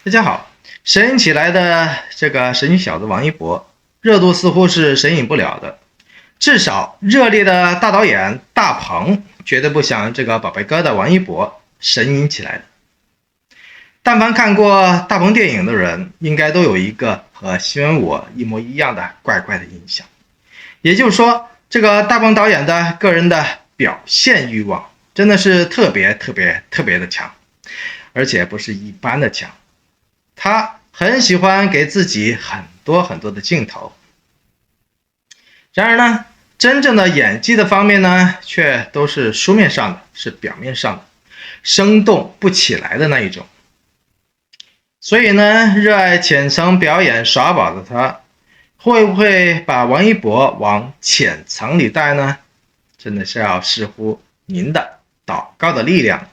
大家好，神隐起来的这个神奇小子王一博，热度似乎是神隐不了的。至少热烈的大导演大鹏绝对不想这个宝贝哥的王一博神隐起来的。但凡看过大鹏电影的人，应该都有一个和新闻我一模一样的怪怪的印象。也就是说，这个大鹏导演的个人的表现欲望真的是特别的强，而且不是一般的强。他很喜欢给自己很多的镜头，然而呢，真正的演技的方面呢，却都是书面上的，是表面上的，生动不起来的那一种。所以呢，热爱浅层表演耍宝的他，会不会把王一博往浅层里带呢？真的是要视乎您的祷告的力量。